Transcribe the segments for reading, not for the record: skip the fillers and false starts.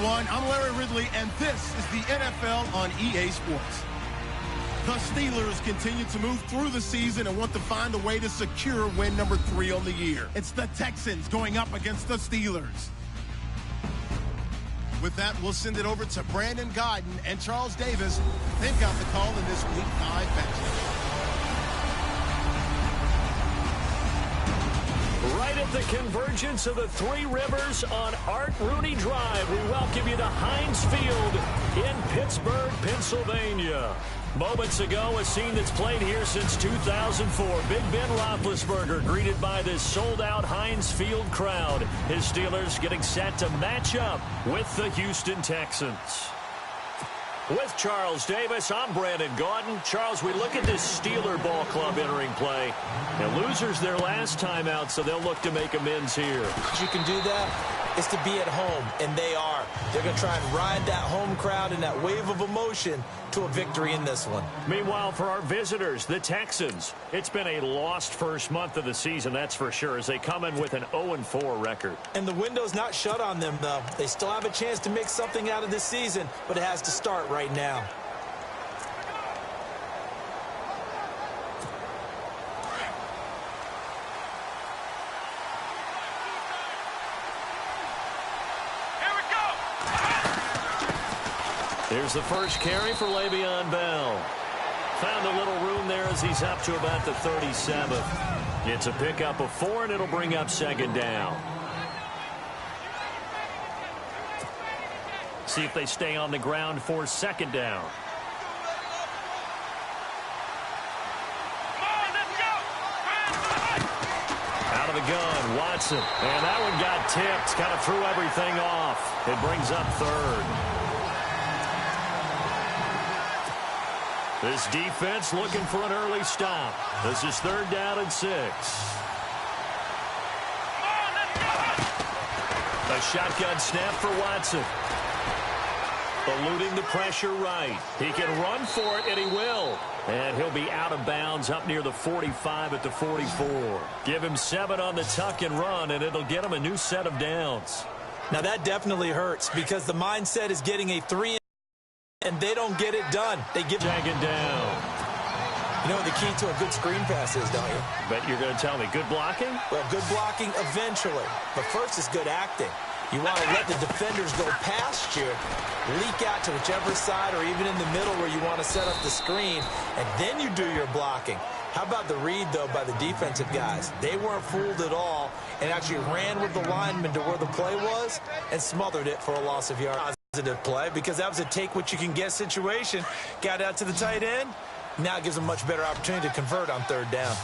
everyone. I'm Larry Ridley, and this is the NFL on EA Sports. The Steelers continue to move through the season and want to find a way to secure win number 3 on the year. It's the Texans going up against the Steelers. With that, we'll send it over to Brandon Godden and Charles Davis. They've got the call in this Week 5 matchup. Right at the convergence of the Three Rivers on Art Rooney Drive, we welcome you to Heinz Field in Pittsburgh, Pennsylvania. Moments ago, a scene that's played here since 2004. Big Ben Roethlisberger greeted by this sold-out Heinz Field crowd. His Steelers getting set to match up with the Houston Texans. With Charles Davis, I'm Brandon Gaudin. Charles, we look at this Steeler ball club entering play. Now, losers their last time out, so they'll look to make amends here. You can do that is to be at home, and they are. They're going to try and ride that home crowd and that wave of emotion to a victory in this one. Meanwhile, for our visitors, the Texans, it's been a lost first month of the season, that's for sure, as they come in with an 0-4 record. And the window's not shut on them, though. They still have a chance to make something out of this season, but it has to start right now. Here's the first carry for Le'Veon Bell. Found a little room there as he's up to about the 37th. It's a pickup of 4, and it'll bring up second down. See if they stay on the ground for second down. Out of the gun, Watson. And that one got tipped. Kind of threw everything off. It brings up third. This defense looking for an early stop. This is 3rd down and 6. A shotgun snap for Watson. Eluding the pressure right. He can run for it, and he will. And he'll be out of bounds up near the 45 at the 44. Give him 7 on the tuck and run, and it'll get him a new set of downs. Now that definitely hurts because the mindset is getting a 3 and they don't get it done. They give tagging down. You know what the key to a good screen pass is, don't you? Bet you're going to tell me. Good blocking? Well, good blocking eventually. But first is good acting. You want to let the defenders go past you, leak out to whichever side or even in the middle where you want to set up the screen, and then you do your blocking. How about the read, though, by the defensive guys? They weren't fooled at all and actually ran with the lineman to where the play was and smothered it for a loss of yards. Positive play because that was a take-what-you-can-get situation. Got out to the tight end. Now it gives them a much better opportunity to convert on 3rd down.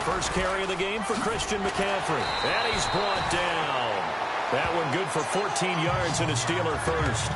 First carry of the game for Christian McCaffrey. And he's brought down. That one good for 14 yards and a Steeler first.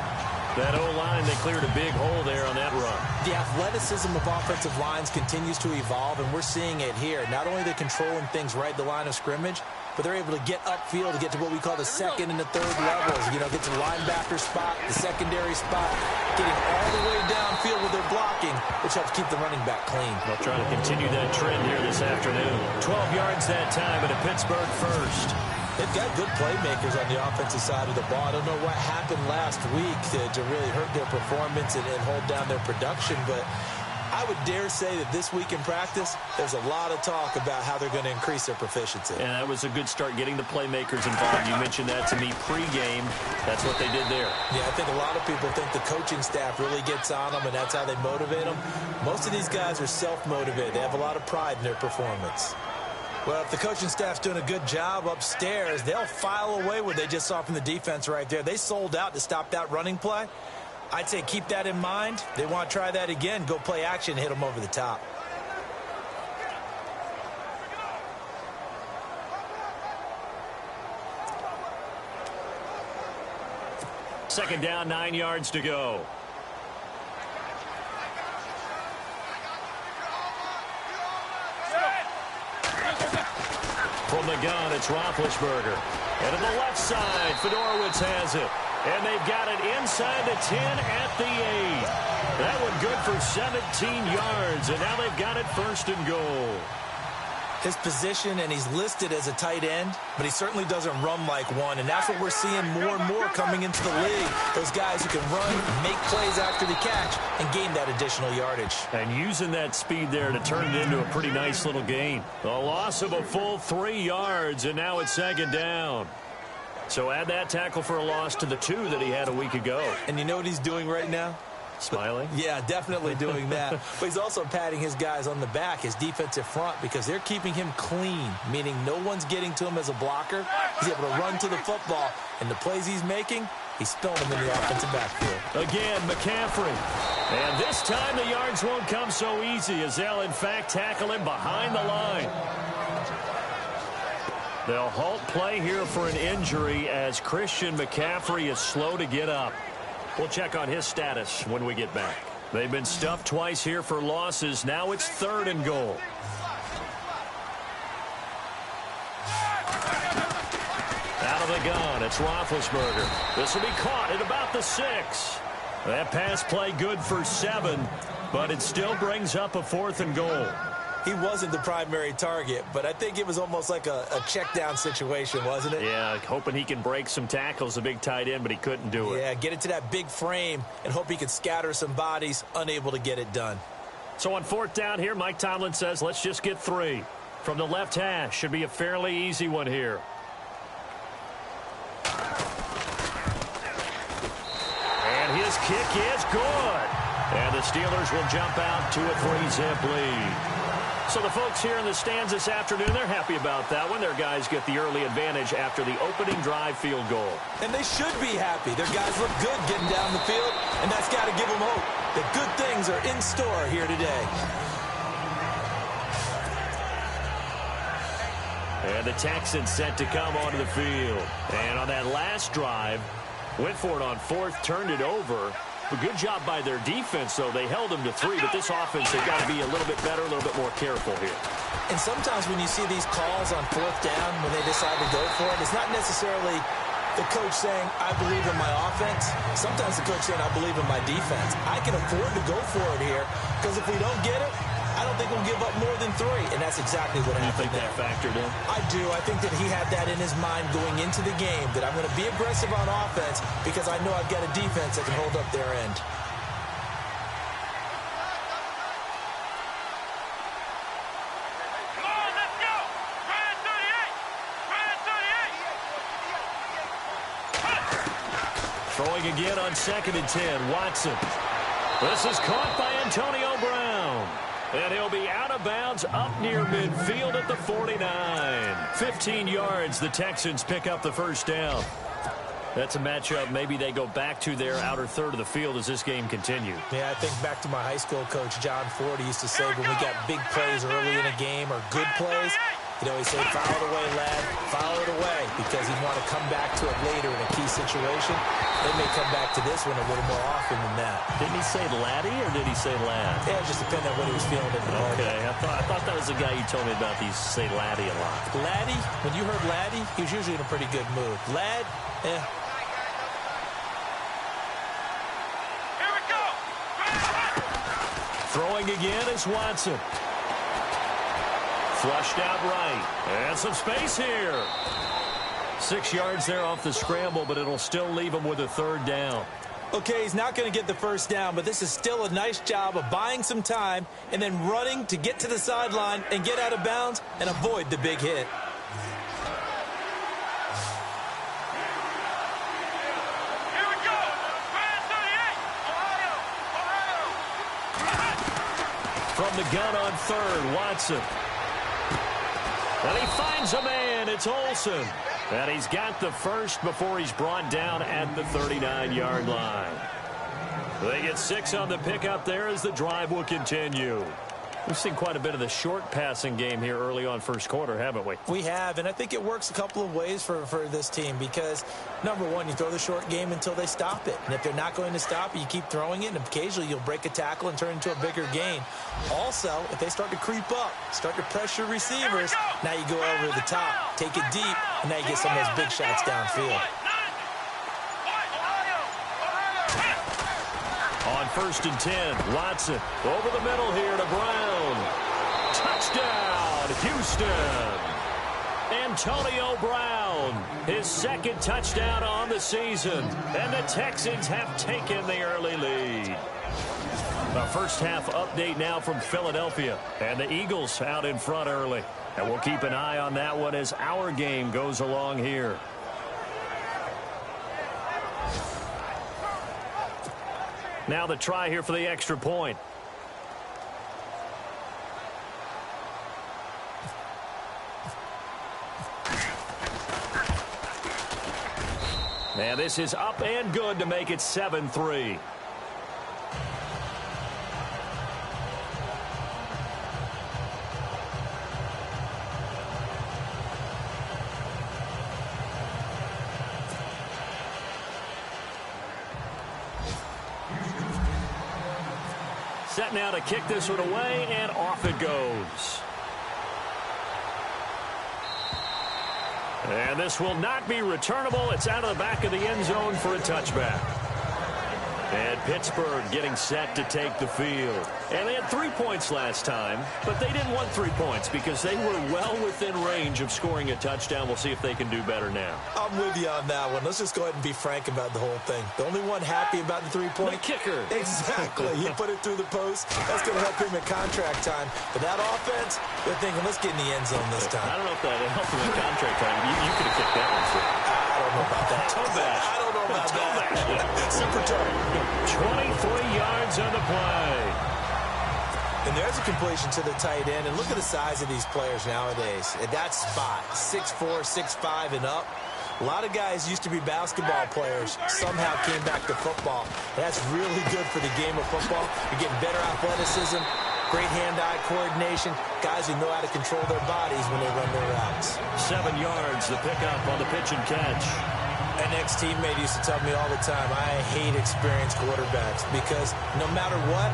That O-line, they cleared a big hole there on that run. The athleticism of offensive lines continues to evolve, and we're seeing it here. Not only are they controlling things right at the line of scrimmage, but they're able to get upfield to get to what we call the 2nd and the 3rd levels. You know, get to the linebacker spot, the secondary spot, getting all the way downfield with their blocking, which helps keep the running back clean. They'll try to continue that trend here this afternoon. 12 yards that time and a Pittsburgh first. They've got good playmakers on the offensive side of the ball. I don't know what happened last week to really hurt their performance and hold down their production, but I would dare say that this week in practice, there's a lot of talk about how they're going to increase their proficiency. And that was a good start getting the playmakers involved. You mentioned that to me pregame. That's what they did there. Yeah, I think a lot of people think the coaching staff really gets on them, and that's how they motivate them. Most of these guys are self-motivated. They have a lot of pride in their performance. Well, if the coaching staff's doing a good job upstairs, they'll file away what they just saw from the defense right there. They sold out to stop that running play. I'd say keep that in mind. They want to try that again. Go play action, hit them over the top. Second down, 9 yards to go. From the gun, it's Roethlisberger. And to the left side, Fedorowicz has it. And they've got it inside the 10 at the 8. That one good for 17 yards. And now they've got it 1st and goal. His position, and he's listed as a tight end, but he certainly doesn't run like one, and that's what we're seeing more and more coming into the league. Those guys who can run, make plays after the catch, and gain that additional yardage. And using that speed there to turn it into a pretty nice little gain. A loss of a full 3 yards, and now it's 2nd down. So add that tackle for a loss to the 2 that he had a week ago. And you know what he's doing right now? Smiling? Yeah, definitely doing that. But he's also patting his guys on the back, his defensive front, because they're keeping him clean, meaning no one's getting to him as a blocker. He's able to run to the football, and the plays he's making, he's spilling them in the offensive backfield. Again, McCaffrey. And this time the yards won't come so easy as they'll, in fact, tackle him behind the line. They'll halt play here for an injury as Christian McCaffrey is slow to get up. We'll check on his status when we get back. They've been stuffed twice here for losses. Now it's 3rd and goal. Out of the gun, it's Roethlisberger. This will be caught at about the 6. That pass play good for 7, but it still brings up a 4th and goal. He wasn't the primary target, but I think it was almost like a check down situation, wasn't it? Yeah, hoping he can break some tackles, a big tight end, but he couldn't do it. Yeah, get it to that big frame and hope he could scatter some bodies, unable to get it done. So on 4th down here, Mike Tomlin says, let's just get 3. From the left hash, should be a fairly easy one here. And his kick is good. And the Steelers will jump out to a 3-zip lead. So the folks here in the stands this afternoon, they're happy about that one. Their guys get the early advantage after the opening drive field goal. And they should be happy. Their guys look good getting down the field, and that's got to give them hope that good things are in store here today. And the Texans set to come onto the field. And on that last drive, went for it on 4th, turned it over. A good job by their defense, though. They held them to 3, but this offense, they've got to be a little bit better, a little bit more careful here. And sometimes when you see these calls on 4th down, when they decide to go for it, it's not necessarily the coach saying, I believe in my offense. Sometimes the coach saying, I believe in my defense. I can afford to go for it here, because if we don't get it, I don't think we'll give up more than 3, and that's exactly what happened. You think that factored in? I do. I think that he had that in his mind going into the game, that I'm going to be aggressive on offense because I know I've got a defense that can hold up their end. Come on, let's go! Try 38! Try 38! Throwing again on 2nd and 10, Watson. This is caught by Antonio Brown. And he'll be out of bounds up near midfield at the 49. 15 yards, the Texans pick up the 1st down. That's a matchup maybe they go back to their outer third of the field as this game continues. Yeah, I think back to my high school coach, John Ford. He used to say when we got big plays early in a game or good plays, he'd always say, foul it away, lad, foul it away, because he'd want to come back to it later in a key situation. They may come back to this one a little more often than that. Didn't he say laddie or did he say lad? Yeah, it just depended on what he was feeling at the moment. Okay, I thought that was the guy you told me about. He used to say laddie a lot. Laddie, when you heard laddie, he was usually in a pretty good mood. Lad, Here we go! Throwing again is Watson. Flushed out right. And some space here. 6 yards there off the scramble, but it'll still leave him with a 3rd down. Okay, he's not going to get the 1st down, but this is still a nice job of buying some time and then running to get to the sideline and get out of bounds and avoid the big hit. Here we go! Try 38! Ohio! From the gun on 3rd, Watson. And he finds a man. It's Olsen. And he's got the 1st before he's brought down at the 39-yard line. They get 6 on the pickup there as the drive will continue. We've seen quite a bit of the short passing game here early on first quarter, haven't we? We have, and I think it works a couple of ways for this team because, number one, you throw the short game until they stop it. And if they're not going to stop it, you keep throwing it, and occasionally you'll break a tackle and turn into a bigger gain. Also, if they start to creep up, start to pressure receivers, now you go over the top, take it deep, and now you get some of those big shots downfield. On 1st and 10, Watson over the middle here to Brown. Touchdown, Houston. Antonio Brown, his second touchdown on the season. And the Texans have taken the early lead. The first half update now from Philadelphia. And the Eagles out in front early. And we'll keep an eye on that one as our game goes along here. Now the try here for the extra point. And this is up and good to make it 7-3. Set now to kick this one away, and off it goes. And this will not be returnable. It's out of the back of the end zone for a touchback. And Pittsburgh getting set to take the field. And they had 3 points last time, but they didn't want 3 points because they were well within range of scoring a touchdown. We'll see if they can do better now. I'm with you on that one. Let's just go ahead and be frank about the whole thing. The only one happy about the 3-point. The kicker. Exactly. He put it through the post. That's going to help him at contract time. But that offense, they're thinking, let's get in the end zone this time. I don't know if that helped him at contract time. You could have kicked that one. I don't know about that. Toe bash. I don't know about that. Super toe. 23 yards on the play. And there's a completion to the tight end. And look at the size of these players nowadays. At that spot, 6'4", 6'5", and up. A lot of guys used to be basketball players, somehow came back to football. That's really good for the game of football. You're getting better athleticism, great hand-eye coordination, guys who know how to control their bodies when they run their routes. 7 yards, the pickup on the pitch and catch. An ex-teammate used to tell me all the time, I hate experienced quarterbacks because no matter what,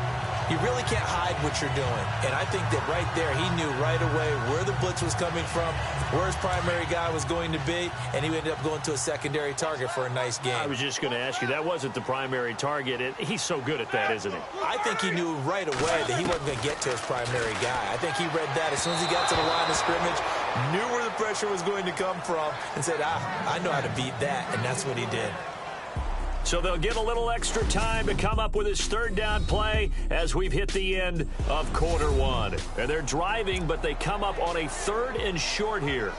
you really can't hide what you're doing. And I think that right there, he knew right away where the blitz was coming from, where his primary guy was going to be, and he ended up going to a secondary target for a nice game. I was just going to ask you, that wasn't the primary target. He's so good at that, isn't he? I think he knew right away that he wasn't going to get to his primary guy. I think he read that as soon as he got to the line of scrimmage, knew where the pressure was going to come from, and said, I know how to beat that, and that's what he did. So they'll get a little extra time to come up with his third down play as we've hit the end of quarter one. And they're driving, but they come up on a 3rd and short here.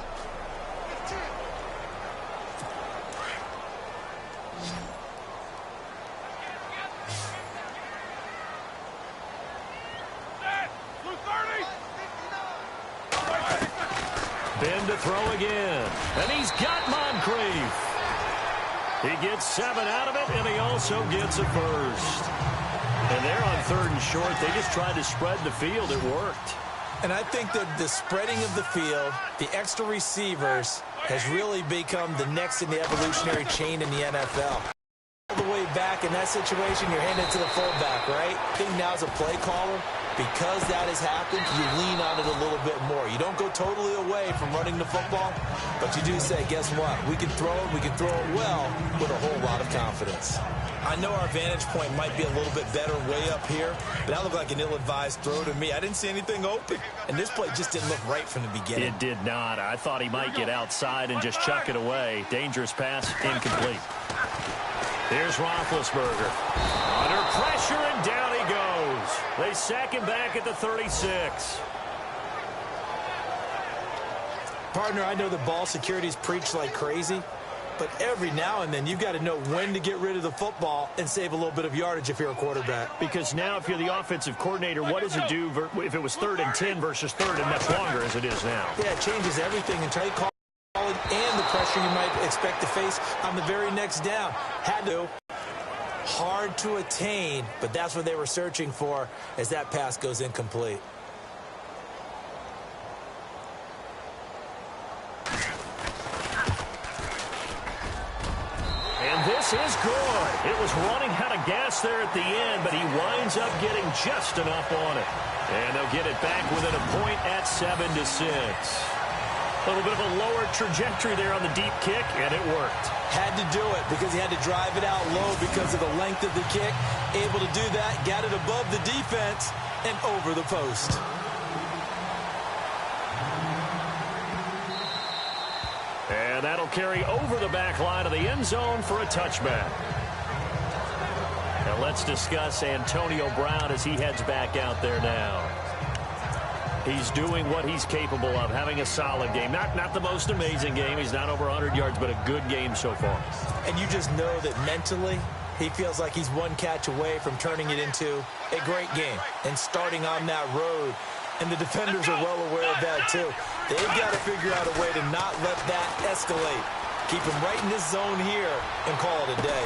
Ben to throw again. And he's got Moncrief. He gets 7 out of it, and he also gets a first. And they're on 3rd and short. They just tried to spread the field. It worked. And I think that the spreading of the field, the extra receivers, has really become the next in the evolutionary chain in the NFL. All the way back in that situation, you're handing it to the fullback, right? I think now as a play caller, because that has happened, you lean on it a little bit more. You don't go totally away from running the football, but you do say, guess what? We can throw it well with a whole lot of confidence. I know our vantage point might be a little bit better way up here, but that looked like an ill-advised throw to me. I didn't see anything open, and this play just didn't look right from the beginning. It did not. I thought he might get outside and just chuck it away. Dangerous pass, incomplete. Here's Roethlisberger. Under pressure, and down he goes. They sack him back at the 36. Partner, I know the ball security's preached like crazy, but every now and then you've got to know when to get rid of the football and save a little bit of yardage if you're a quarterback. Because now if you're the offensive coordinator, what does it do if it was 3rd and 10 versus 3rd and much longer as it is now? Yeah, it changes everything until you call it and the pressure you might expect to face on the very next down. Had to. Hard to attain, but that's what they were searching for as that pass goes incomplete. pass is good. It was running out of gas there at the end, but he winds up getting just enough on it. And they'll get it back within a point at 7-6. A little bit of a lower trajectory there on the deep kick, and it worked. Had to do it because he had to drive it out low because of the length of the kick. Able to do that, got it above the defense and over the post. And that'll carry over the back line of the end zone for a touchback. Now let's discuss Antonio Brown as he heads back out there now. He's doing what he's capable of, having a solid game. Not the most amazing game. He's not over 100 yards, but a good game so far. And you just know that mentally, he feels like he's one catch away from turning it into a great game and starting on that road. And the defenders are well aware of that, too. They've got to figure out a way to not let that escalate. Keep him right in this zone here and call it a day.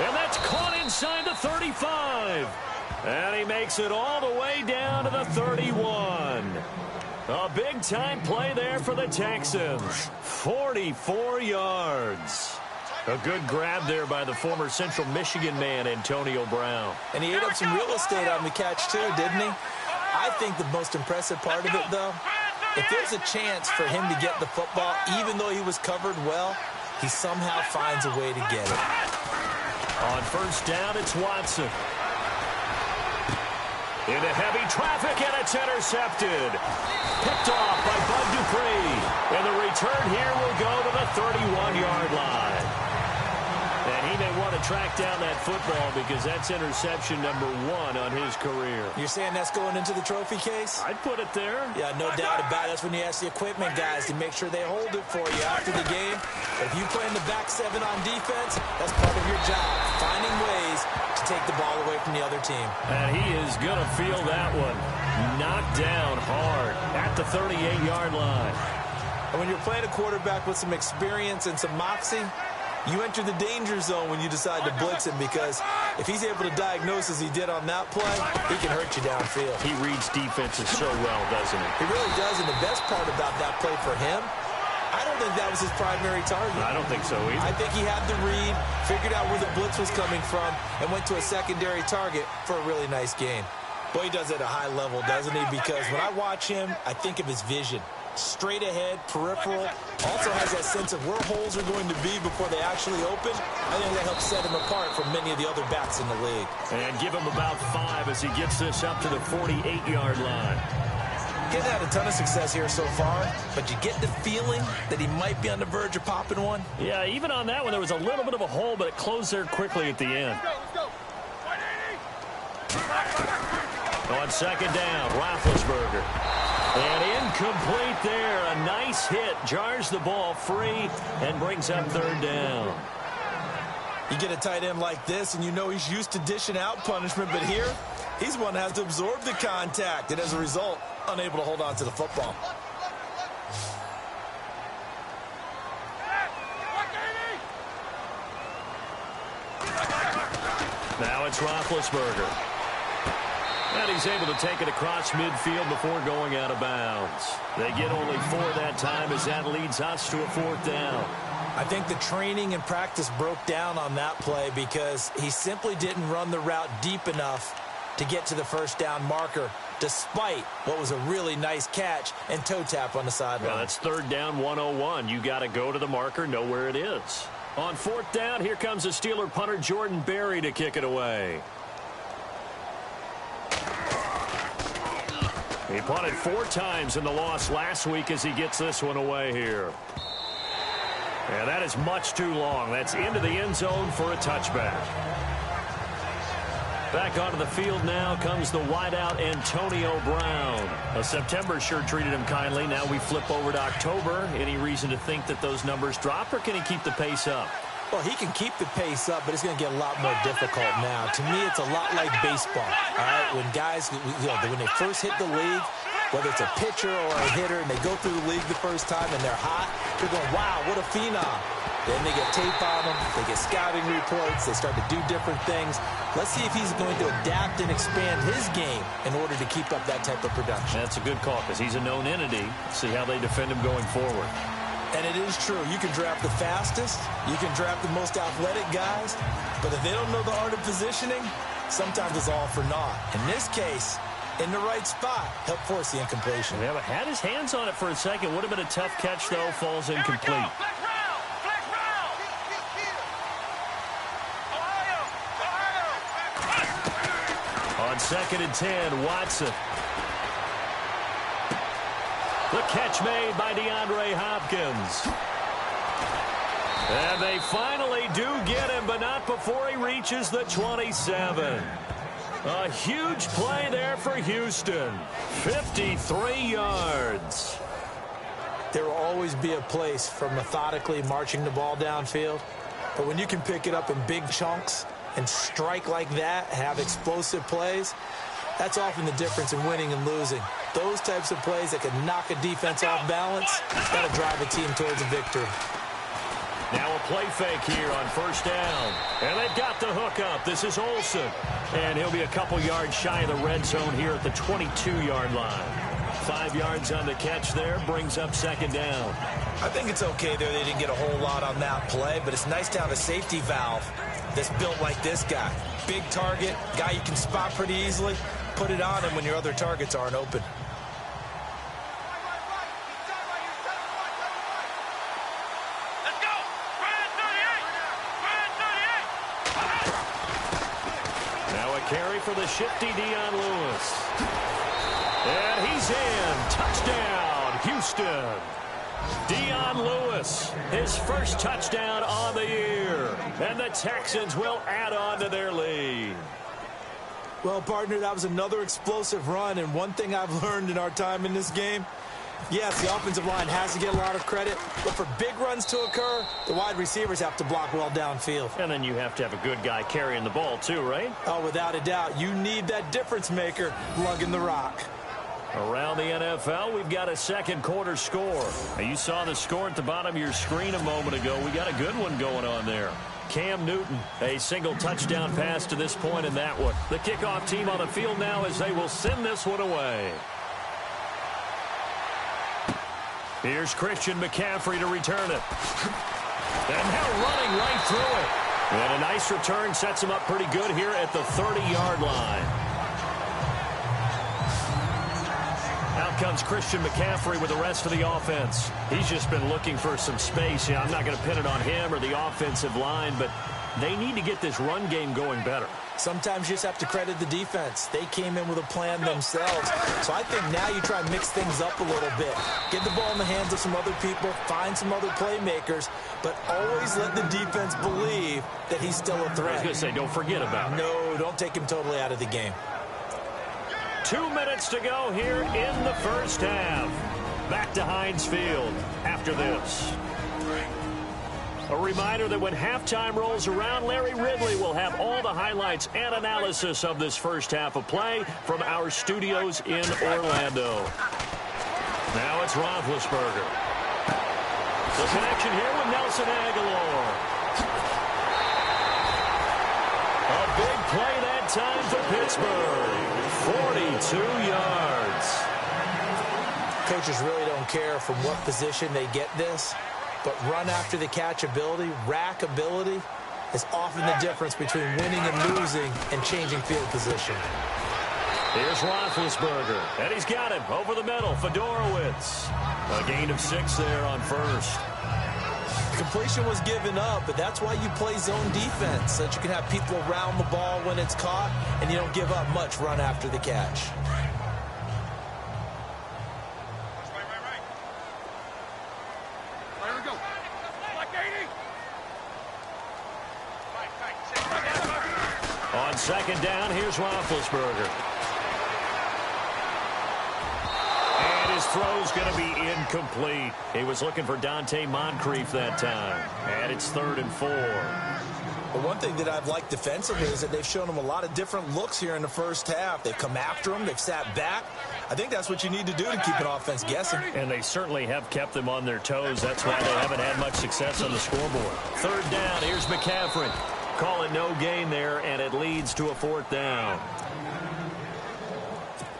And that's caught inside the 35. And he makes it all the way down to the 31. A big-time play there for the Texans. 44 yards. A good grab there by the former Central Michigan man, Antonio Brown. And he ate up some real estate on the catch, too, didn't he? I think the most impressive part of it, though, if there's a chance for him to get the football, even though he was covered well, he somehow finds a way to get it. On first down, it's Watson. Into heavy traffic, and it's intercepted. Picked off by Bud Dupree. And the return here will go to the 31-yard line. And he may want to track down that football because that's interception number 1 on his career. You're saying that's going into the trophy case? I'd put it there. Yeah, no doubt about it. That's when you ask the equipment guys to make sure they hold it for you after the game. If you play in the back 7 on defense, that's part of your job, finding ways to take the ball away from the other team. And he is going to feel that one. Knocked down hard at the 38-yard line. And when you're playing a quarterback with some experience and some moxie, you enter the danger zone when you decide to blitz him because if he's able to diagnose as he did on that play, he can hurt you downfield. He reads defenses so well, doesn't he? He really does, and the best part about that play for him, I don't think that was his primary target. I don't think so either. I think he had the read, figured out where the blitz was coming from, and went to a secondary target for a really nice gain. Boy, he does it at a high level, doesn't he? Because when I watch him, I think of his vision. Straight ahead, peripheral, also has that sense of where holes are going to be before they actually open. I think that helps set him apart from many of the other backs in the league. And give him about 5 as he gets this up to the 48-yard line. He's had a ton of success here so far, but you get the feeling that he might be on the verge of popping one. Yeah, even on that one, there was a little bit of a hole, but it closed there quickly at the end. Let's go. On second down, Roethlisberger. And incomplete there. A nice hit. Jars the ball free and brings up third down. You get a tight end like this, and you know he's used to dishing out punishment, but here, he's one that has to absorb the contact, and as a result, unable to hold on to the football. Now it's Roethlisberger. And he's able to take it across midfield before going out of bounds. They get only 4 that time as that leads us to a 4th down. I think the training and practice broke down on that play because he simply didn't run the route deep enough to get to the first down marker, despite what was a really nice catch and toe tap on the sideline. Well, that's third down 101. You got to go to the marker, know where it is. On 4th down, here comes the Steeler punter Jordan Berry to kick it away. He punted 4 times in the loss last week as he gets this one away here. And that is much too long. That's into the end zone for a touchback. Back onto the field now comes the wideout Antonio Brown. September sure treated him kindly. Now we flip over to October. Any reason to think that those numbers drop, or can he keep the pace up? Well, he can keep the pace up, but it's going to get a lot more difficult now. To me, it's a lot like baseball. All right, when guys, when they first hit the league, whether it's a pitcher or a hitter, and they go through the league the first time and they're hot, they're going, wow, what a phenom. Then they get tape on them, they get scouting reports, they start to do different things. Let's see if he's going to adapt and expand his game in order to keep up that type of production. That's a good call because he's a known entity. See how they defend him going forward. And it is true. You can draft the fastest. You can draft the most athletic guys. But if they don't know the art of positioning, sometimes it's all for naught. In this case, in the right spot, help force the incompletion. Yeah, but had his hands on it for a second. Would have been a tough catch, though. Falls incomplete. On 2nd and 10, Watson. The catch made by DeAndre Hopkins. And they finally do get him, but not before he reaches the 27. A huge play there for Houston. 53 yards. There will always be a place for methodically marching the ball downfield. But when you can pick it up in big chunks and strike like that, have explosive plays, that's often the difference in winning and losing. Those types of plays that can knock a defense off balance, that'll drive a team towards a victory. Now a play fake here on 1st down. And they've got the hook up. This is Olsen. And he'll be a couple yards shy of the red zone here at the 22-yard line. 5 yards on the catch there, brings up 2nd down. I think it's okay there. They didn't get a whole lot on that play, but it's nice to have a safety valve that's built like this guy. Big target, guy you can spot pretty easily. Put it on him when your other targets aren't open. Let's go! Brand 38! Now a carry for the shifty Dion Lewis. And he's in. Touchdown, Houston. Dion Lewis, his first touchdown on the year. And the Texans will add on to their lead. Well, partner, that was another explosive run, and one thing I've learned in our time in this game, yes, the offensive line has to get a lot of credit, but for big runs to occur, the wide receivers have to block well downfield. And then you have to have a good guy carrying the ball too, right? Oh, without a doubt. You need that difference maker lugging the rock. Around the NFL, we've got a 2nd quarter score. Now, you saw the score at the bottom of your screen a moment ago. We got a good one going on there. Cam Newton, a single touchdown pass to this point in that one. The kickoff team on the field now as they will send this one away. Here's Christian McCaffrey to return it. And now running right through it. And a nice return sets him up pretty good here at the 30-yard line. Out comes Christian McCaffrey with the rest of the offense. He's just been looking for some space. Yeah, I'm not going to pin it on him or the offensive line, but they need to get this run game going better. Sometimes you just have to credit the defense. They came in with a plan themselves. So I think now you try and mix things up a little bit. Get the ball in the hands of some other people, find some other playmakers, but always let the defense believe that he's still a threat. I was going to say, don't forget about it. No, don't take him totally out of the game. 2 minutes to go here in the first half. Back to Heinz Field after this. A reminder that when halftime rolls around, Larry Ridley will have all the highlights and analysis of this first half of play from our studios in Orlando. Now it's Roethlisberger. The connection here with Nelson Aguilar. A big play that time for Pittsburgh. 42 yards. Coaches really don't care from what position they get this, but run after the catch ability, rack ability, is often the difference between winning and losing and changing field position. Here's Roethlisberger, and he's got him over the middle. Fedorowicz. A gain of 6 there on first. Completion was given up, but that's why you play zone defense, so that you can have people around the ball when it's caught, and you don't give up much run after the catch. There we go. Like 80. On 2nd down, here's Roethlisberger. His throw's going to be incomplete. He was looking for Dante Moncrief that time. And it's 3rd and 4. But one thing that I've liked defensively is that they've shown him a lot of different looks here in the first half. They've come after him. They've sat back. I think that's what you need to do to keep an offense guessing. And they certainly have kept them on their toes. That's why they haven't had much success on the scoreboard. 3rd down. Here's McCaffrey. Call it no gain there, and it leads to a 4th down.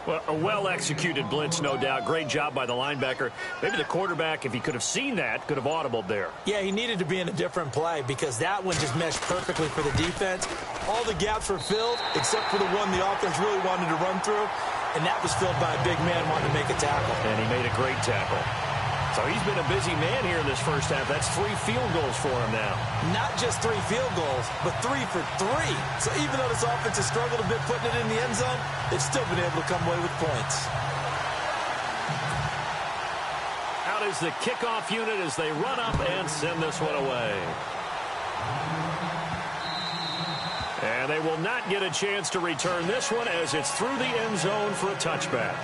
Well, a well-executed blitz, no doubt. Great job by the linebacker. Maybe the quarterback, if he could have seen that, could have audibled there. Yeah, he needed to be in a different play because that one just meshed perfectly for the defense. All the gaps were filled except for the one the offense really wanted to run through, and that was filled by a big man wanting to make a tackle. And he made a great tackle. So he's been a busy man here in this first half. That's 3 field goals for him now. Not just 3 field goals, but 3 for 3. So even though this offense has struggled a bit putting it in the end zone, they've still been able to come away with points. Out is the kickoff unit as they run up and send this one away. And they will not get a chance to return this one as it's through the end zone for a touchback.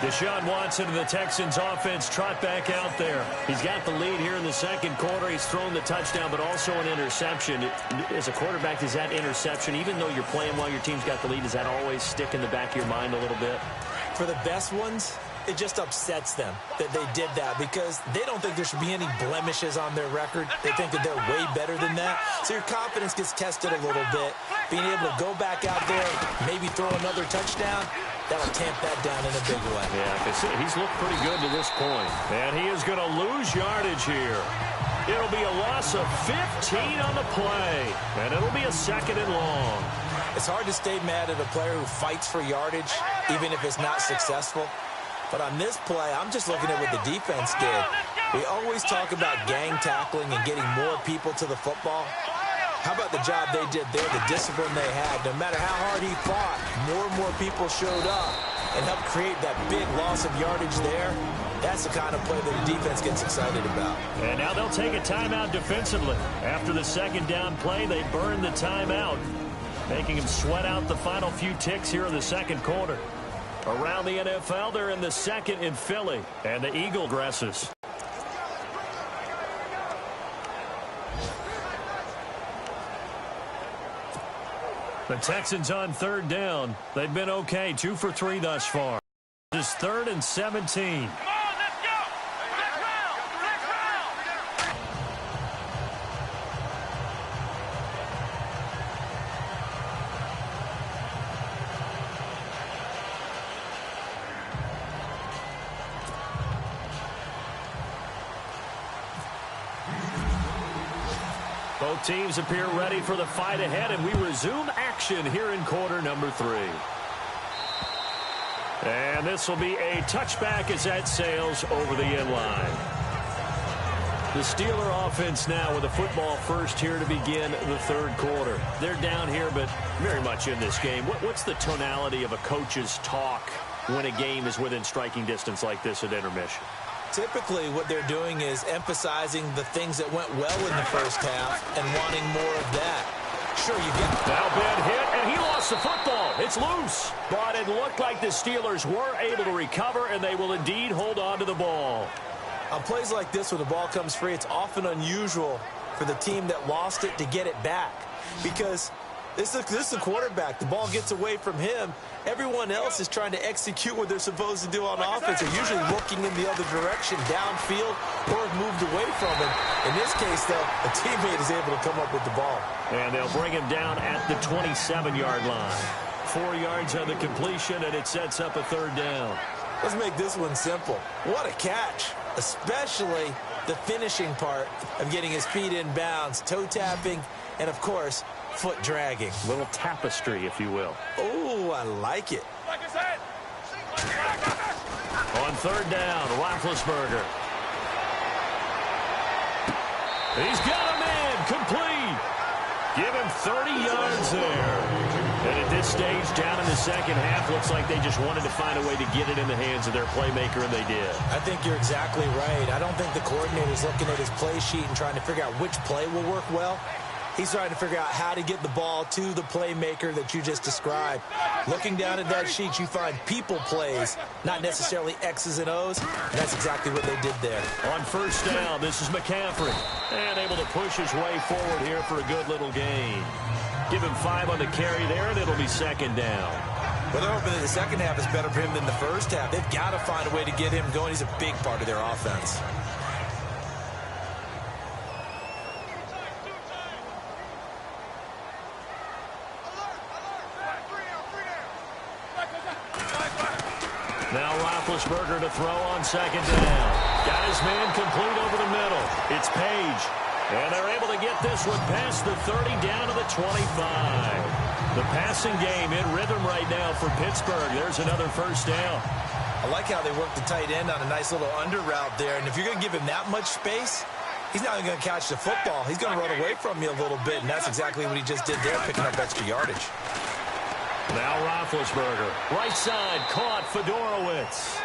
Deshaun Watson and the Texans offense trot back out there. He's got the lead here in the second quarter. He's thrown the touchdown, but also an interception. As a quarterback, does that interception, even though you're playing while your team's got the lead, does that always stick in the back of your mind a little bit? For the best ones, it just upsets them that they did that because they don't think there should be any blemishes on their record. They think that they're way better than that. So your confidence gets tested a little bit. Being able to go back out there, maybe throw another touchdown, that'll tamp that down in a big way. Yeah, he's looked pretty good to this point. And he is going to lose yardage here. It'll be a loss of 15 on the play. And it'll be a 2nd and long. It's hard to stay mad at a player who fights for yardage, even if it's not successful. But on this play, I'm just looking at what the defense did. We always talk about gang tackling and getting more people to the football. How about the job they did there, the discipline they had? No matter how hard he fought, more and more people showed up and helped create that big loss of yardage there. That's the kind of play that the defense gets excited about. And now they'll take a timeout defensively. After the 2nd down play, they burn the timeout, making him sweat out the final few ticks here in the second quarter. Around the NFL, they're in the 2nd in Philly, and the Eagle dresses. The Texans on 3rd down. They've been okay, 2 for 3 thus far. This is 3rd and 17. Both teams appear ready for the fight ahead, and we resume action here in quarter number 3. And this will be a touchback as that sails over the end line. The Steeler offense now with a football first here to begin the 3rd quarter. They're down here, but very much in this game. What's the tonality of a coach's talk when a game is within striking distance like this at intermission? Typically, what they're doing is emphasizing the things that went well in the first half and wanting more of that. Sure, you get... Now bad hit, and he lost the football. It's loose. But it looked like the Steelers were able to recover, and they will indeed hold on to the ball. On plays like this where the ball comes free, it's often unusual for the team that lost it to get it back. Because this is a quarterback. The ball gets away from him. Everyone else is trying to execute what they're supposed to do on offense. They're usually looking in the other direction, downfield, or have moved away from him. In this case, though, a teammate is able to come up with the ball. And they'll bring him down at the 27-yard line. 4 yards on the completion, and it sets up a 3rd down. Let's make this one simple. What a catch, especially the finishing part of getting his feet in bounds, toe tapping, and, of course, foot dragging. Little tapestry, if you will. Oh, I like it. On 3rd down, Roethlisberger. He's got a man complete. Give him 30 yards there. And at this stage, down in the second half, looks like they just wanted to find a way to get it in the hands of their playmaker, and they did. I think you're exactly right. I don't think the coordinator's looking at his play sheet and trying to figure out which play will work well. He's trying to figure out how to get the ball to the playmaker that you just described. Looking down at that sheet, you find people plays, not necessarily X's and O's, and that's exactly what they did there. On 1st down, this is McCaffrey, and able to push his way forward here for a good little gain. Give him 5 on the carry there, and it'll be 2nd down. Well, they're hoping that the second half is better for him than the first half. They've got to find a way to get him going. He's a big part of their offense. Now Roethlisberger to throw on second down. Got his man complete over the middle. It's Page. And they're able to get this one past the 30 down to the 25. The passing game in rhythm right now for Pittsburgh. There's another first down. I like how they work the tight end on a nice little under route there. And if you're going to give him that much space, he's not even going to catch the football. He's going to run away from you a little bit, and that's exactly what he just did there, picking up extra yardage. Now Roethlisberger, right side, caught Fedorowicz.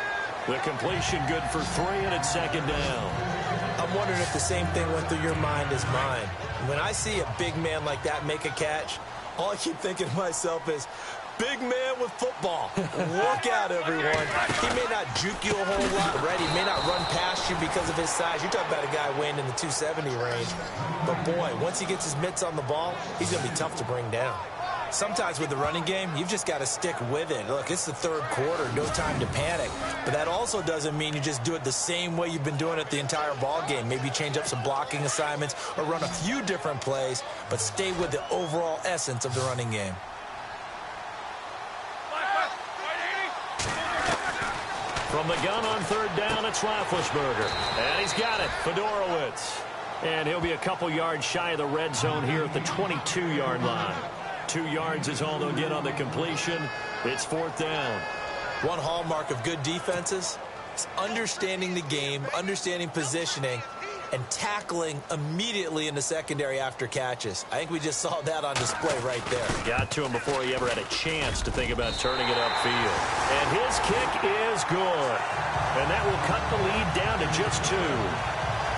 The completion good for 3, and it's second down. I'm wondering if the same thing went through your mind as mine. When I see a big man like that make a catch, all I keep thinking to myself is, big man with football. Look out, everyone. He may not juke you a whole lot, right? He may not run past you because of his size. You're talking about a guy weighing in the 270 range. But, boy, once he gets his mitts on the ball, he's going to be tough to bring down. Sometimes with the running game, you've just got to stick with it. Look, it's the third quarter, no time to panic. But that also doesn't mean you just do it the same way you've been doing it the entire ball game. Maybe change up some blocking assignments or run a few different plays, but stay with the overall essence of the running game. From the gun on third down, it's Roethlisberger. And he's got it, Fedorowicz. And he'll be a couple yards shy of the red zone here at the 22-yard line. 2 yards is all they'll get on the completion. It's fourth down. One hallmark of good defenses is understanding the game, understanding positioning, and tackling immediately in the secondary after catches. I think we just saw that on display right there. Got to him before he ever had a chance to think about turning it upfield. And his kick is good. And that will cut the lead down to just 2.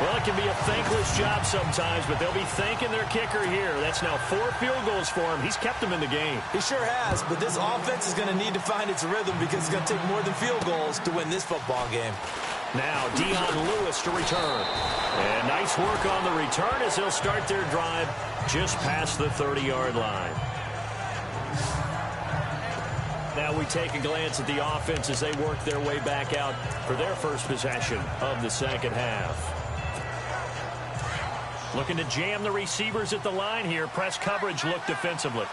Well, it can be a thankless job sometimes, but they'll be thanking their kicker here. That's now 4 field goals for him. He's kept them in the game. He sure has, but this offense is going to need to find its rhythm because it's going to take more than field goals to win this football game. Now Dion Lewis to return. And nice work on the return as they'll start their drive just past the 30-yard line. Now we take a glance at the offense as they work their way back out for their first possession of the second half. Looking to jam the receivers at the line here. Press coverage look defensively.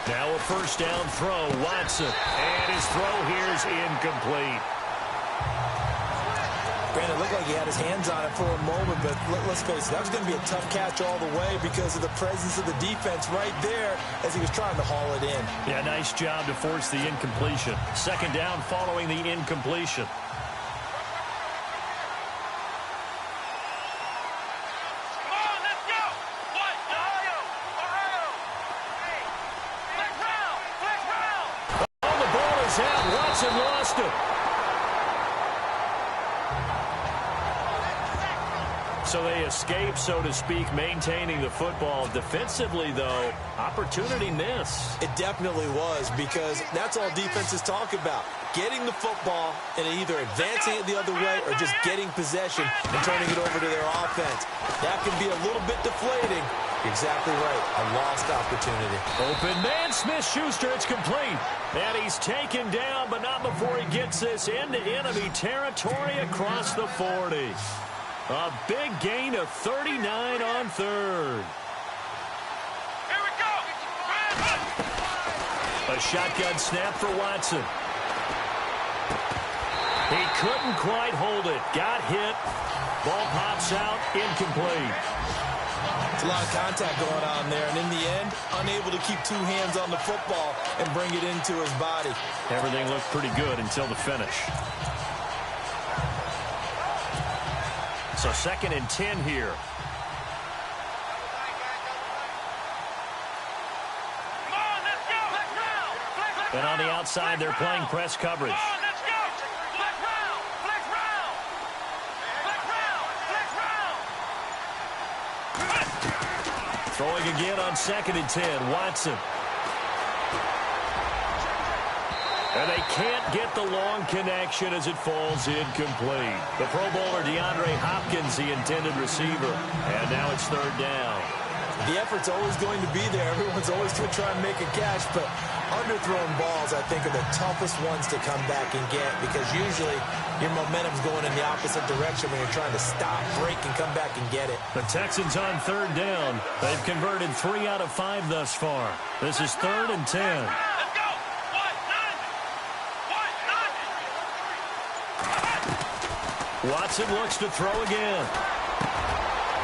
Now a first down throw, Watson. And his throw here is incomplete. Brandon, it looked like he had his hands on it for a moment, but let's face it, that was going to be a tough catch all the way because of the presence of the defense right there as he was trying to haul it in. Yeah, nice job to force the incompletion. Second down following the incompletion. Oh, the ball is out. Watson lost it. So they escape, so to speak, maintaining the football. Defensively, though, opportunity miss. It definitely was because that's all defenses talk about. Getting the football and either advancing it the other way or just getting possession and turning it over to their offense. That can be a little bit deflating. You're exactly right. A lost opportunity. Open man, Smith-Schuster. It's complete. And he's taken down, but not before he gets this into enemy territory across the 40. A big gain of 39 on third. Here we go. A shotgun snap for Watson. He couldn't quite hold it. Got hit. Ball pops out. Incomplete. It's a lot of contact going on there, and in the end, unable to keep 2 hands on the football and bring it into his body. Everything looked pretty good until the finish. So 2nd and 10 here. And on the outside, they're playing press coverage. Throwing again on 2nd and 10, Watson. And they can't get the long connection as it falls incomplete. The Pro Bowler DeAndre Hopkins, the intended receiver. And now it's 3rd down. The effort's always going to be there. Everyone's always going to try and make a catch, but underthrown balls, I think, are the toughest ones to come back and get because usually your momentum's going in the opposite direction when you're trying to stop, break, and come back and get it. The Texans on third down. They've converted 3 out of 5 thus far. This is 3rd and 10. Let's go. Watson looks to throw again.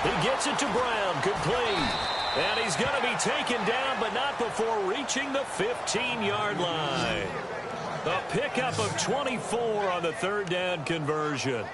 He gets it to Brown, complete. And he's going to be taken down, but not before reaching the 15-yard line. A pickup of 24 on the third down conversion.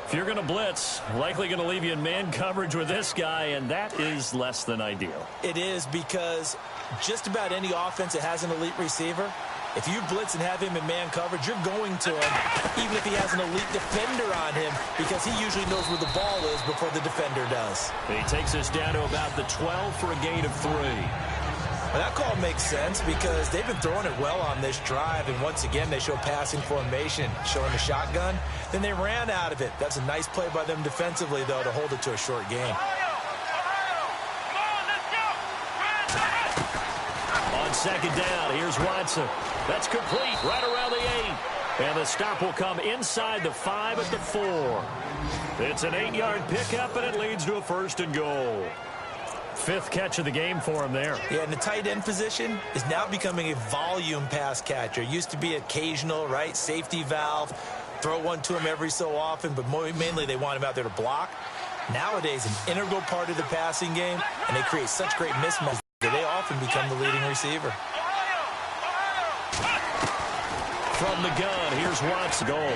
If you're going to blitz, likely going to leave you in man coverage with this guy, and that is less than ideal. It is because just about any offense that has an elite receiver, if you blitz and have him in man coverage, you're going to him, even if he has an elite defender on him, because he usually knows where the ball is before the defender does. He takes us down to about the 12 for a gain of 3. Well, that call makes sense because they've been throwing it well on this drive, and once again, they show passing formation, showing the shotgun. Then they ran out of it. That's a nice play by them defensively, though, to hold it to a short game. On second down, here's Watson. That's complete right around the 8. And the stop will come inside the 5 at the 4. It's an 8-yard pickup, and it leads to a 1st and goal. 5th catch of the game for him there. Yeah, and the tight end position is now becoming a volume pass catcher. Used to be occasional, right? Safety valve. Throw one to him every so often, but mainly they want him out there to block. Nowadays, an integral part of the passing game, and they create such great mismatches that they often become the leading receiver. From the gun, here's Watts' goal.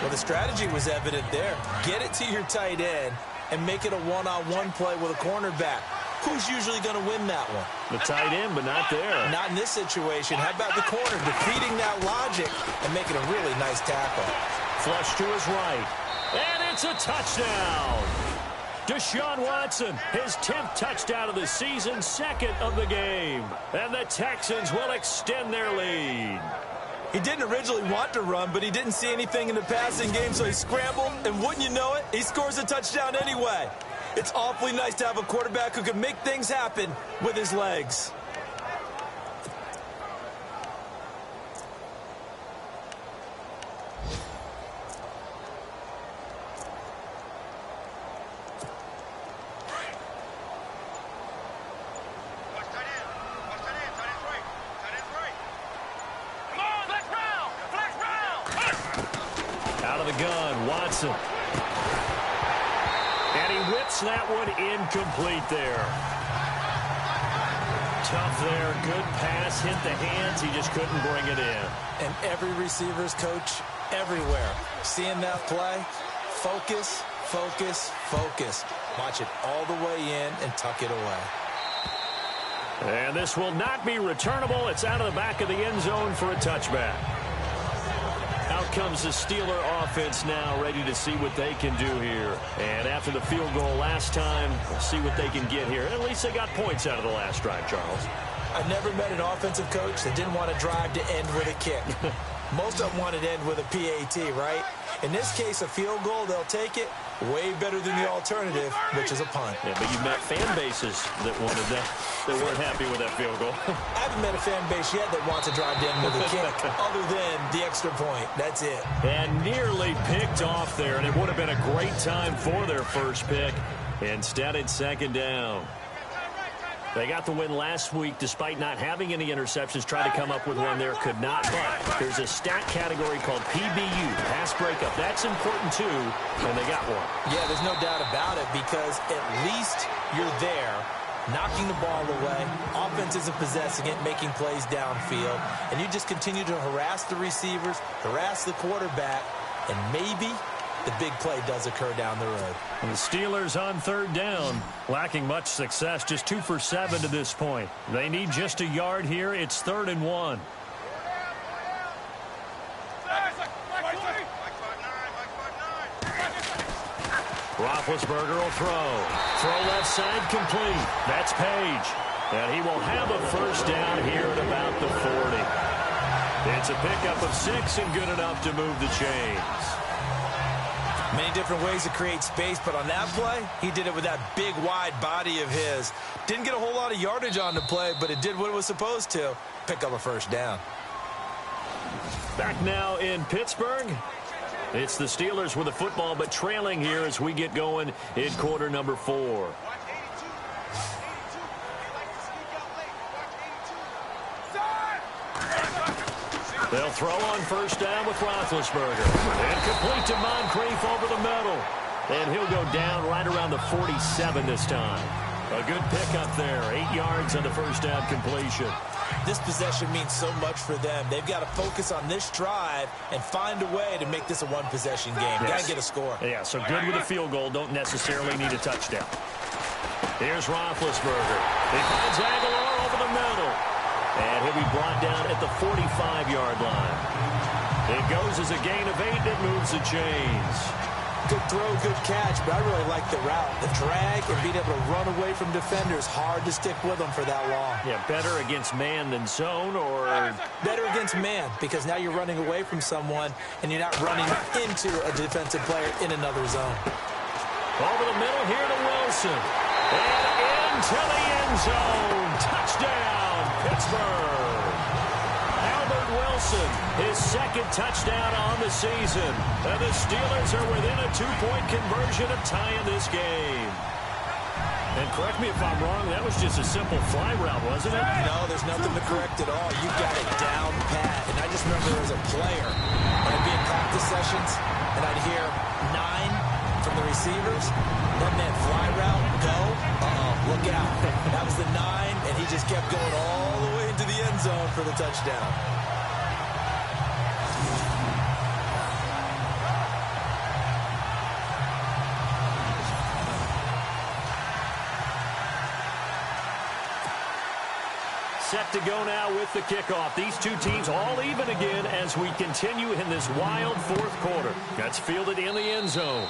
Well, the strategy was evident there. Get it to your tight end and make it a one-on-one play with a cornerback. Who's usually going to win that one? The tight end, but not there. Not in this situation. How about the corner defeating that logic and making a really nice tackle? Flush to his right. And it's a touchdown. Deshaun Watson, his 10th touchdown of the season, 2nd of the game. And the Texans will extend their lead. He didn't originally want to run, but he didn't see anything in the passing game, so he scrambled, and wouldn't you know it, he scores a touchdown anyway. It's awfully nice to have a quarterback who can make things happen with his legs. That one incomplete there. Tough there. Good pass. Hit the hands. He just couldn't bring it in. And every receiver's coach everywhere. Seeing that play, focus, focus, focus. Watch it all the way in and tuck it away. And this will not be returnable. It's out of the back of the end zone for a touchback. Out comes the Steeler offense now, ready to see what they can do here. And after the field goal last time, we'll see what they can get here. At least they got points out of the last drive, Charles. I've never met an offensive coach that didn't want to drive to end with a kick. Most of them want to end with a PAT, right? In this case, a field goal, they'll take it. Way better than the alternative, which is a punt. Yeah, but you've met fan bases that wanted that, that weren't happy with that field goal. I haven't met a fan base yet that wants to drive in with a kick other than the extra point. That's it. And nearly picked off there, and it would have been a great time for their first pick. Instead, it's 2nd down. They got the win last week despite not having any interceptions. Tried to come up with one there, could not. But there's a stat category called PBU, pass breakup. That's important too, and they got one. Yeah, there's no doubt about it because at least you're there, knocking the ball away. Offense isn't possessing it, making plays downfield. And you just continue to harass the receivers, harass the quarterback, and maybe the big play does occur down the road. And the Steelers on 3rd down, lacking much success, just 2 for 7 to this point. They need just a yard here. It's 3rd and 1. Roethlisberger will throw. Throw left side complete. That's Page. And he will have a first down here at about the 40. It's a pickup of 6 and good enough to move the chains. Many different ways to create space, but on that play, he did it with that big, wide body of his. Didn't get a whole lot of yardage on the play, but it did what it was supposed to. Pick up a first down. Back now in Pittsburgh. It's the Steelers with the football, but trailing here as we get going in quarter number 4. They'll throw on first down with Roethlisberger. And complete to Moncrief over the middle. And he'll go down right around the 47 this time. A good pickup there. 8 yards on the first down completion. This possession means so much for them. They've got to focus on this drive and find a way to make this a one-possession game. Yes. Got to get a score. Yeah, so good with a field goal. Don't necessarily need a touchdown. Here's Roethlisberger. He finds Aguilar over the middle. And he'll be brought down at the 45-yard line. It goes as a gain of 8. It moves the chains. Good throw, good catch, but I really like the route. The drag and being able to run away from defenders, hard to stick with them for that long. Yeah, better against man than zone, or better against man, because now you're running away from someone and you're not running into a defensive player in another zone. Over the middle here to Wilson. And into the end zone. Touchdown, Pittsburgh. Albert Wilson, his second touchdown on the season. And the Steelers are within a 2-point conversion of tying this game. And correct me if I'm wrong, that was just a simple fly route, wasn't it? No, there's nothing to correct at all. You got it down pat. And I just remember as a player, when I'd be in practice sessions, and I'd hear 9 from the receivers. That meant fly route, go. Look out. That was the 9, and he just kept going all the way into the end zone for the touchdown. Set to go now with the kickoff. These two teams all even again as we continue in this wild fourth quarter. That's fielded in the end zone.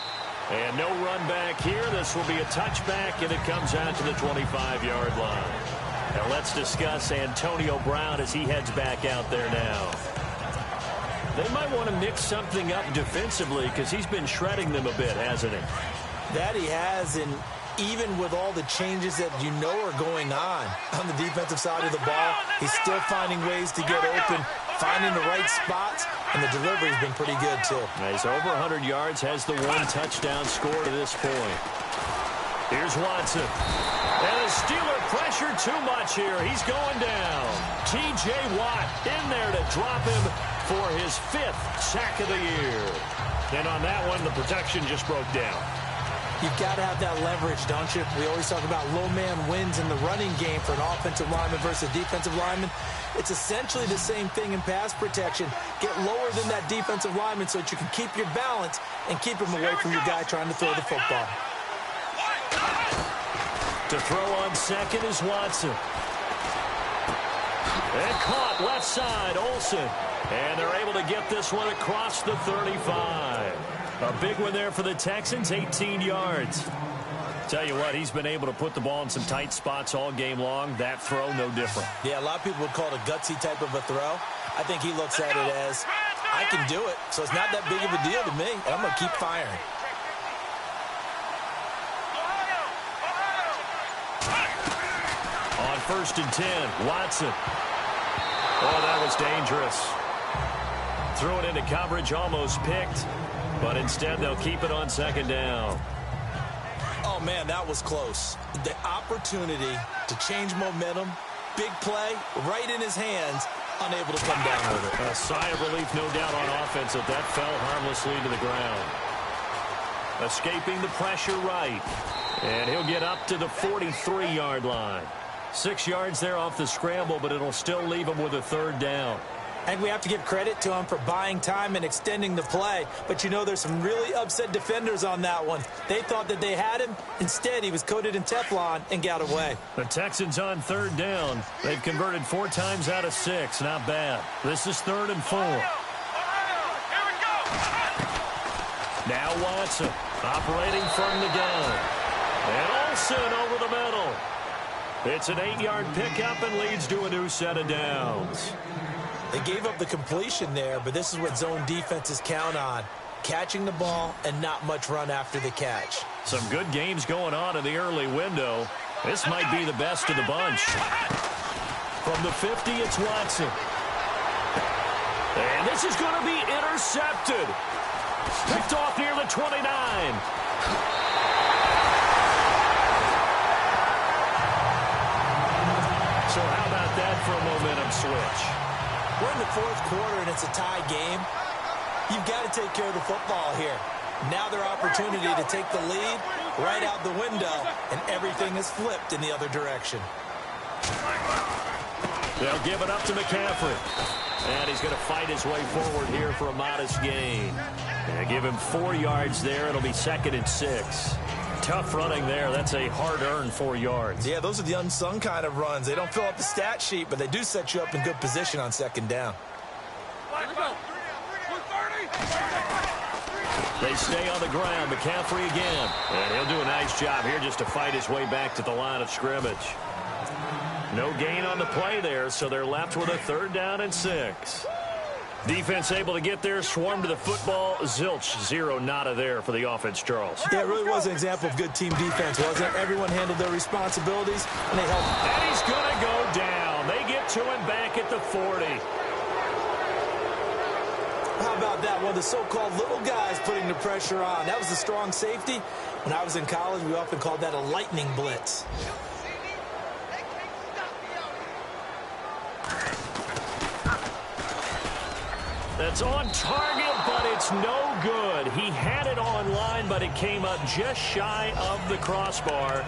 And no run back here. This will be a touchback, and it comes out to the 25-yard line. Now let's discuss Antonio Brown as he heads back out there now. They might want to mix something up defensively because he's been shredding them a bit, hasn't he? That he has, and even with all the changes that you know are going on the defensive side of the ball, he's still finding ways to get open, finding the right spots, and the delivery's been pretty good, too. He's over 100 yards, has the 1 touchdown score to this point. Here's Watson. And the Steeler pressure too much here. He's going down. T.J. Watt in there to drop him for his 5th sack of the year. And on that one, the protection just broke down. You've got to have that leverage, don't you? We always talk about low man wins in the running game for an offensive lineman versus defensive lineman. It's essentially the same thing in pass protection. Get lower than that defensive lineman so that you can keep your balance and keep him away from your guy trying to throw the football. To throw on second is Watson. And caught left side, Olsen. And they're able to get this one across the 35. A big one there for the Texans, 18 yards. Tell you what, he's been able to put the ball in some tight spots all game long. That throw, no different. Yeah, a lot of people would call it a gutsy type of a throw. I think he looks at it as, I can do it, so it's not that big of a deal to me, and I'm going to keep firing. On 1st and 10, Watson. Oh, that was dangerous. Threw it into coverage, almost picked. But instead, they'll keep it on 2nd down. Oh, man, that was close. The opportunity to change momentum, big play, right in his hands, unable to come down with it. A sigh of relief, no doubt, on offense that that fell harmlessly to the ground. Escaping the pressure right. And he'll get up to the 43-yard line. 6 yards there off the scramble, but it'll still leave him with a 3rd down. And we have to give credit to him for buying time and extending the play. But, you know, there's some really upset defenders on that one. They thought that they had him. Instead, he was coated in Teflon and got away. The Texans on 3rd down. They've converted 4 times out of 6. Not bad. This is 3rd and 4. Now Watson operating from the gun. And Olsen over the middle. It's an 8-yard pickup and leads to a new set of downs. They gave up the completion there, but this is what zone defenses count on. catching the ball and not much run after the catch. Some good games going on in the early window. This might be the best of the bunch. From the 50, it's Watson. And this is going to be intercepted. Picked off near the 29. So how about that for a momentum switch? We're in the fourth quarter and it's a tie game. You've got to take care of the football here. Now their opportunity to take the lead right out the window, and everything is flipped in the other direction. They'll give it up to McCaffrey. And he's going to fight his way forward here for a modest gain. And give him 4 yards there. It'll be 2nd and 6. Tough running there. That's a hard-earned 4 yards. Yeah, those are the unsung kind of runs. They don't fill up the stat sheet, but they do set you up in good position on 2nd down. They stay on the ground. McCaffrey again. And he'll do a nice job here just to fight his way back to the line of scrimmage. No gain on the play there, so they're left with a 3rd down and 6. Defense able to get there, swarm to the football. Zilch, 0 nada there for the offense, Charles. Yeah, it really was an example of good team defense, wasn't it? Everyone handled their responsibilities, and they helped. And he's going to go down. They get to him back at the 40. How about that? One of the so-called little guys putting the pressure on. That was a strong safety. When I was in college, we often called that a lightning blitz. That's on target, but it's no good. He had it on line, but it came up just shy of the crossbar.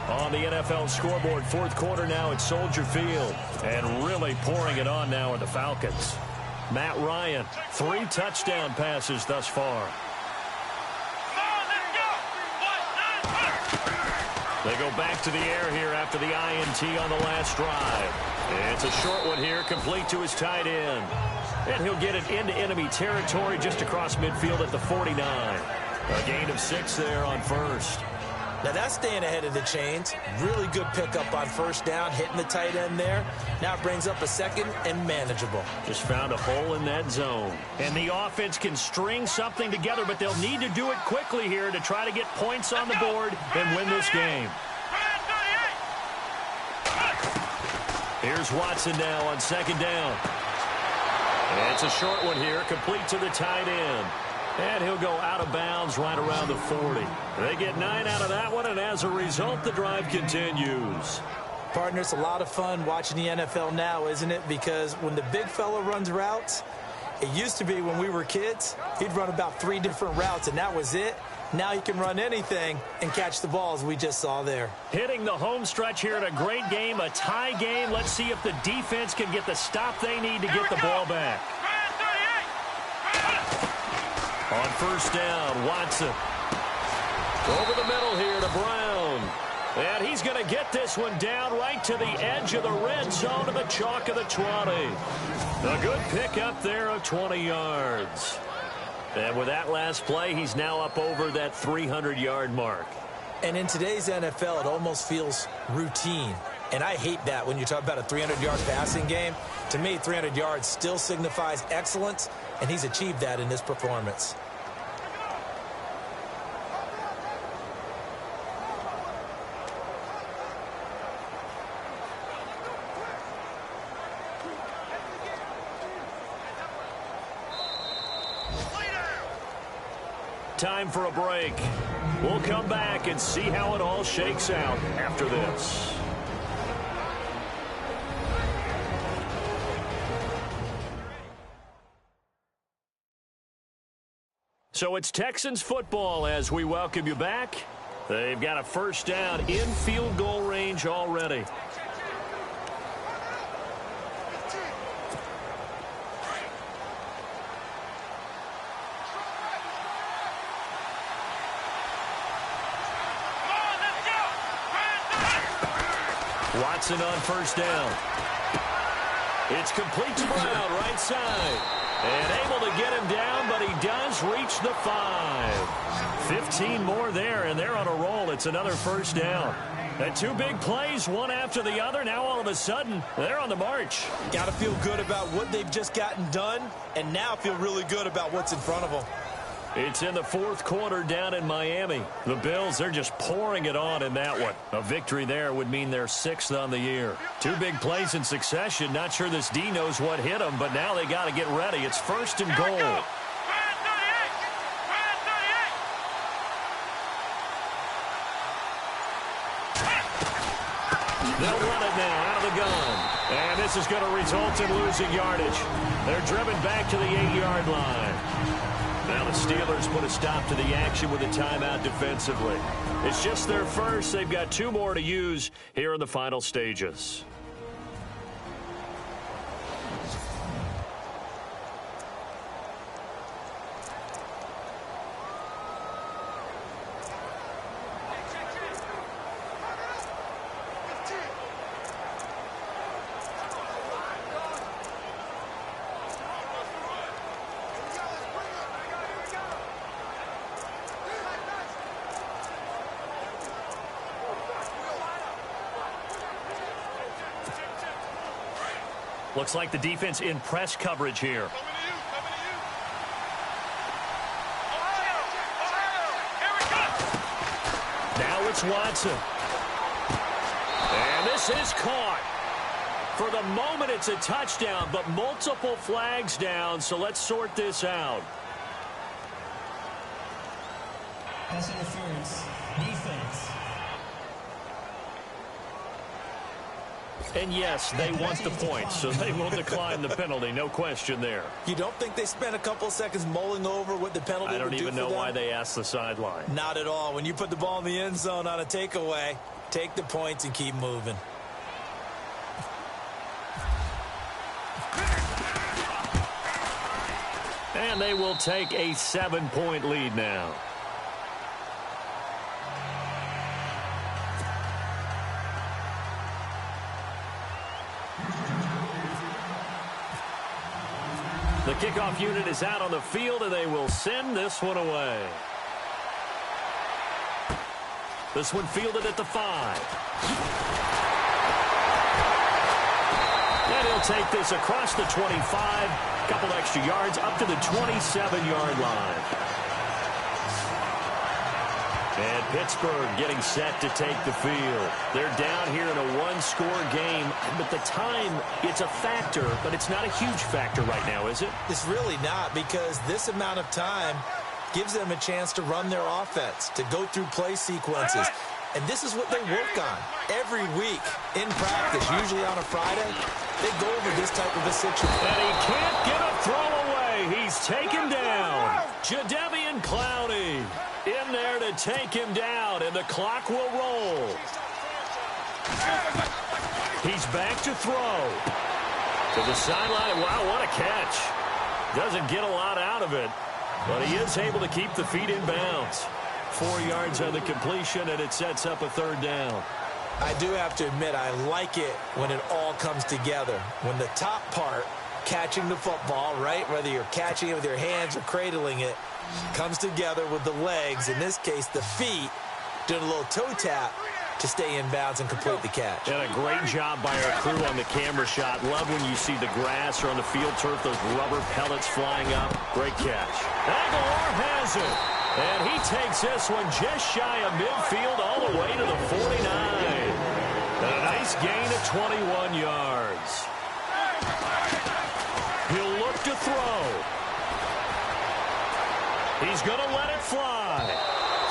On the NFL scoreboard, 4th quarter now at Soldier Field. And really pouring it on now are the Falcons. Matt Ryan, 3 touchdown passes thus far. They go back to the air here after the INT on the last drive. It's a short one here, complete to his tight end. And he'll get it into enemy territory just across midfield at the 49. A gain of 6 there on 1st. Now that's staying ahead of the chains. Really good pickup on 1st down, hitting the tight end there. Now it brings up a 2nd and manageable. Just found a hole in that zone. And the offense can string something together, but they'll need to do it quickly here to try to get points on the board and win this game. Here's Watson now on 2nd down. And it's a short one here, complete to the tight end. And he'll go out of bounds right around the 40. They get 9 out of that one, and as a result, the drive continues. Partner, it's a lot of fun watching the NFL now, isn't it? Because when the big fella runs routes, it used to be when we were kids, he'd run about 3 different routes, and that was it. Now he can run anything and catch the ball, as we just saw there. Hitting the home stretch here in a great game, a tie game. Let's see if the defense can get the stop they need to get the ball back. On 1st down, Watson. Over the middle here to Brown. And he's going to get this one down right to the edge of the red zone to the chalk of the 20. A good pickup there of 20 yards. And with that last play, he's now up over that 300-yard mark. And in today's NFL, it almost feels routine. And I hate that when you talk about a 300-yard passing game. To me, 300 yards still signifies excellence, and he's achieved that in this performance. Time for a break. We'll come back and see how it all shakes out after this. So it's Texans football as we welcome you back. They've got a 1st down in field goal range already. Watson on 1st down. It's complete to Brown, right side. And able to get him down, but he does reach the 5. 15 more there, and they're on a roll. It's another 1st down. And 2 big plays, one after the other. Now all of a sudden, they're on the march. Got to feel good about what they've just gotten done, and now feel really good about what's in front of them. It's in the fourth quarter down in Miami. The Bills, they're just pouring it on in that one. A victory there would mean they're 6th on the year. 2 big plays in succession. Not sure this D knows what hit them, but now they got to get ready. It's 1st and goal. They'll run it now out of the gun. And this is going to result in losing yardage. They're driven back to the 8-yard line. Now the Steelers put a stop to the action with a timeout defensively. It's just their first. They've got 2 more to use here in the final stages. Looks like the defense in press coverage here. Now it's Watson. And this is caught. For the moment, it's a touchdown, but multiple flags down, so let's sort this out. Pass interference. Defense. And yes, they want the points, so they will decline the penalty. No question there. You don't think they spent a couple of seconds mulling over what the penalty would do for them? I don't even know why they asked the sideline. Not at all. When you put the ball in the end zone on a takeaway, take the points and keep moving. And they will take a 7-point lead now. The kickoff unit is out on the field, and they will send this one away. This one fielded at the 5. And he'll take this across the 25. Couple extra yards up to the 27-yard line. And Pittsburgh getting set to take the field. They're down here in a 1-score game, but the time, it's a factor, but it's not a huge factor right now, is it? It's really not, because this amount of time gives them a chance to run their offense, to go through play sequences. And this is what they work on every week in practice, usually on a Friday. They go over this type of a situation. And he can't get a throw away. He's taken down. Jadeveon Clowney in there to take him down, and the clock will roll. He's back to throw. To the sideline. Wow, what a catch. Doesn't get a lot out of it, but he is able to keep the feet in bounds. 4 yards on the completion, and it sets up a 3rd down. I do have to admit, I like it when it all comes together. When the top part, catching the football, right, whether you're catching it with your hands or cradling it, comes together with the legs, in this case the feet, doing a little toe tap to stay in bounds and complete the catch. And a great job by our crew on the camera shot. Love when you see the grass or on the field turf, those rubber pellets flying up. Great catch. Aguilar has it. And he takes this one just shy of midfield all the way to the 49. And a nice gain of 21 yards. He'll look to throw. He's going to let it fly.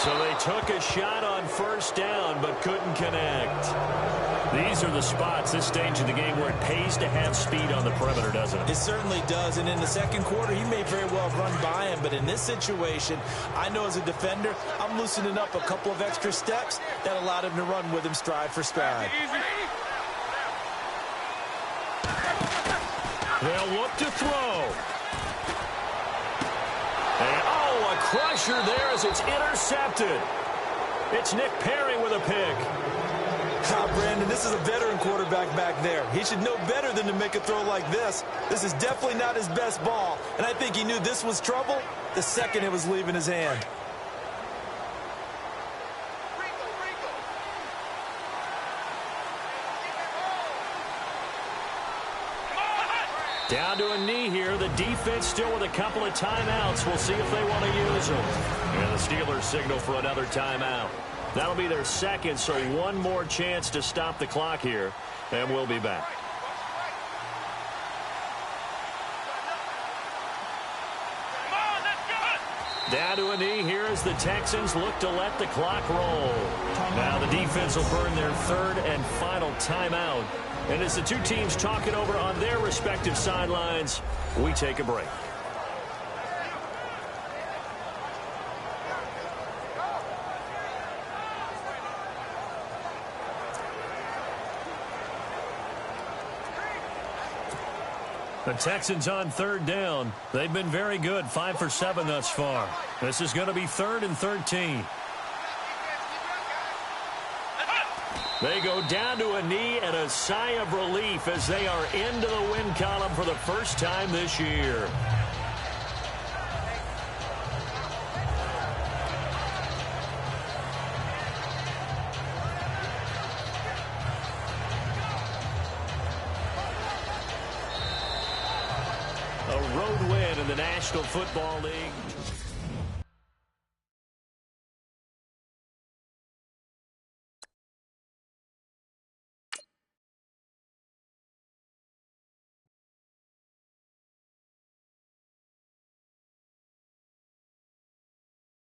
So they took a shot on 1st down but couldn't connect. These are the spots, this stage of the game, where it pays to have speed on the perimeter, doesn't it? It certainly does. And in the second quarter, he may very well have run by him. But in this situation, I know as a defender, I'm loosening up a couple of extra steps that allowed him to run with him stride for stride. They'll look to throw. And, oh, a crusher there as it's intercepted. It's Nick Perry with a pick. Brandon, this is a veteran quarterback back there. He should know better than to make a throw like this. This is definitely not his best ball, and I think he knew this was trouble the second it was leaving his hand. Down to a knee here. The defense still with a couple of timeouts. We'll see if they want to use them. And the Steelers signal for another timeout. That'll be their second, so one more chance to stop the clock here. And we'll be back. Down to a knee here as the Texans look to let the clock roll. Now the defense will burn their third and final timeout. And as the two teams talk it over on their respective sidelines, we take a break. The Texans on third down. They've been very good, 5 for 7 thus far. This is going to be 3rd and 13. They go down to a knee and a sigh of relief as they are into the win column for the first time this year. A road win in the National Football League.